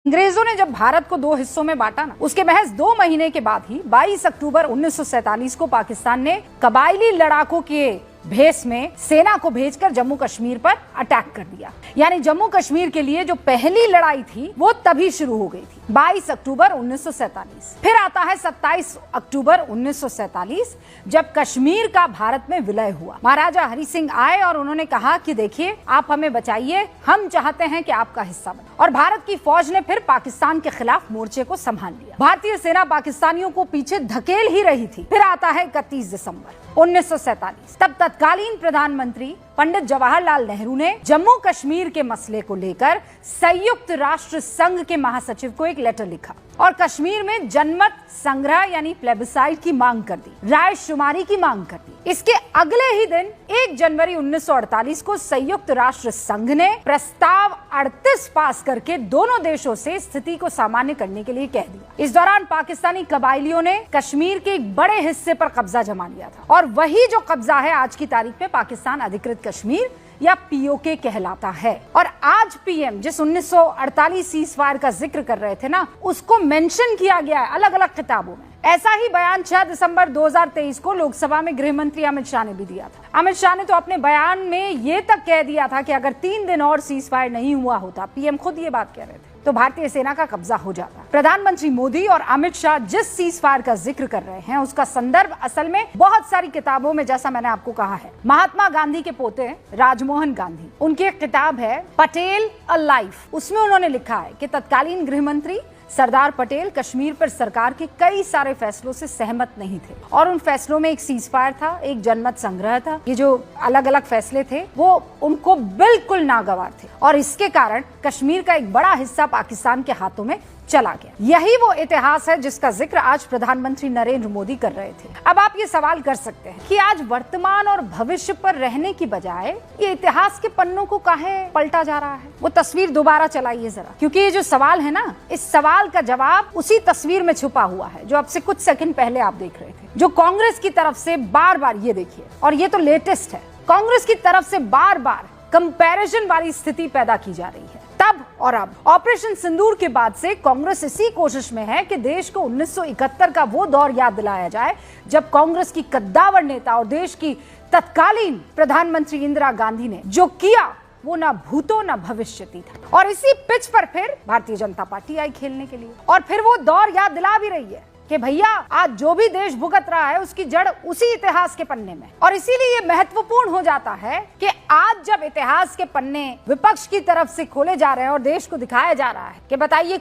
अंग्रेजों ने जब भारत को दो हिस्सों में बांटा ना, उसके महज 2 महीने के बाद ही 22 अक्टूबर 1947 को पाकिस्तान ने कबायली लड़ाकों के भेस में सेना को भेजकर जम्मू कश्मीर पर अटैक कर दिया। यानी जम्मू कश्मीर के लिए जो पहली लड़ाई थी वो तभी शुरू हो गई थी, 22 अक्टूबर 1947। फिर आता है 27 अक्टूबर 1947, जब कश्मीर का भारत में विलय हुआ। महाराजा हरि सिंह आए और उन्होंने कहा कि देखिए, आप हमें बचाइए, हम चाहते हैं कि आपका हिस्सा बने। और भारत की फौज ने फिर पाकिस्तान के खिलाफ मोर्चे को संभाल लिया। भारतीय सेना पाकिस्तानियों को पीछे धकेल ही रही थी। फिर आता है 31 दिसंबर 1947। तब तत्कालीन प्रधानमंत्री पंडित जवाहरलाल नेहरू ने जम्मू कश्मीर के मसले को लेकर संयुक्त राष्ट्र संघ के महासचिव को एक लेटर लिखा और कश्मीर में जनमत संग्रह यानी प्लेबिसाइट की मांग कर दी, रायशुमारी की मांग कर दी। इसके अगले ही दिन 1 जनवरी 1948 को संयुक्त राष्ट्र संघ ने प्रस्ताव 38 पास करके दोनों देशों से स्थिति को सामान्य करने के लिए कह दिया। इस दौरान पाकिस्तानी कबायलियों ने कश्मीर के एक बड़े हिस्से पर कब्जा जमा लिया था और वही जो कब्जा है आज की तारीख में पाकिस्तान अधिकृत कश्मीर या पीओके कहलाता है। और आज पीएम जिस 1948 सीज़फायर का जिक्र कर रहे थे ना, उसको मेंशन किया गया है अलग अलग किताबों में। ऐसा ही बयान 6 दिसंबर 2023 को लोकसभा में गृह मंत्री अमित शाह ने भी दिया था। अमित शाह ने तो अपने बयान में ये तक कह दिया था कि अगर 3 दिन और सीज़फायर नहीं हुआ होता, पीएम खुद ये बात कह रहे थे, तो भारतीय सेना का कब्जा हो जाता। प्रधानमंत्री मोदी और अमित शाह जिस सीज़फायर का जिक्र कर रहे हैं, उसका संदर्भ असल में बहुत सारी किताबों में, जैसा मैंने आपको कहा है, महात्मा गांधी के पोते राजमोहन गांधी, उनकी एक किताब है पटेल अ लाइफ, उसमें उन्होंने लिखा है कि तत्कालीन गृह मंत्री सरदार पटेल कश्मीर पर सरकार के कई सारे फैसलों से सहमत नहीं थे और उन फैसलों में एक सीज़फायर था, एक जनमत संग्रह था। ये जो अलग अलग फैसले थे वो उनको बिल्कुल नागवार थे और इसके कारण कश्मीर का एक बड़ा हिस्सा पाकिस्तान के हाथों में चला गया। यही वो इतिहास है जिसका जिक्र आज प्रधानमंत्री नरेंद्र मोदी कर रहे थे। अब आप ये सवाल कर सकते हैं कि आज वर्तमान और भविष्य पर रहने की बजाय ये इतिहास के पन्नों को काहे पलटा जा रहा है। वो तस्वीर दोबारा चलाइए जरा, क्योंकि ये जो सवाल है ना, इस सवाल का जवाब उसी तस्वीर में छुपा हुआ है जो अब से कुछ सेकंड पहले आप देख रहे थे, जो कांग्रेस की तरफ से बार बार, ये देखिए, और ये तो लेटेस्ट है, कांग्रेस की तरफ से बार बार कंपैरिजन वाली स्थिति पैदा की जा रही है। तब और अब ऑपरेशन सिंदूर के बाद से कांग्रेस इसी कोशिश में है कि देश को 1971 का वो दौर याद दिलाया जाए जब कांग्रेस की कद्दावर नेता और देश की तत्कालीन प्रधानमंत्री इंदिरा गांधी ने जो किया वो ना भूतो ना भविष्यति था। और इसी पिच पर फिर भारतीय जनता पार्टी आई खेलने के लिए और फिर वो दौर याद दिला भी रही है कि भैया, आज जो भी देश भुगत रहा है उसकी जड़ उसी इतिहास के पन्ने में। और इसीलिए ये महत्वपूर्ण हो जाता है कि आज जब इतिहास के पन्ने विपक्ष की तरफ से खोले जा रहे हैं और देश को दिखाया जा रहा है कि बताइए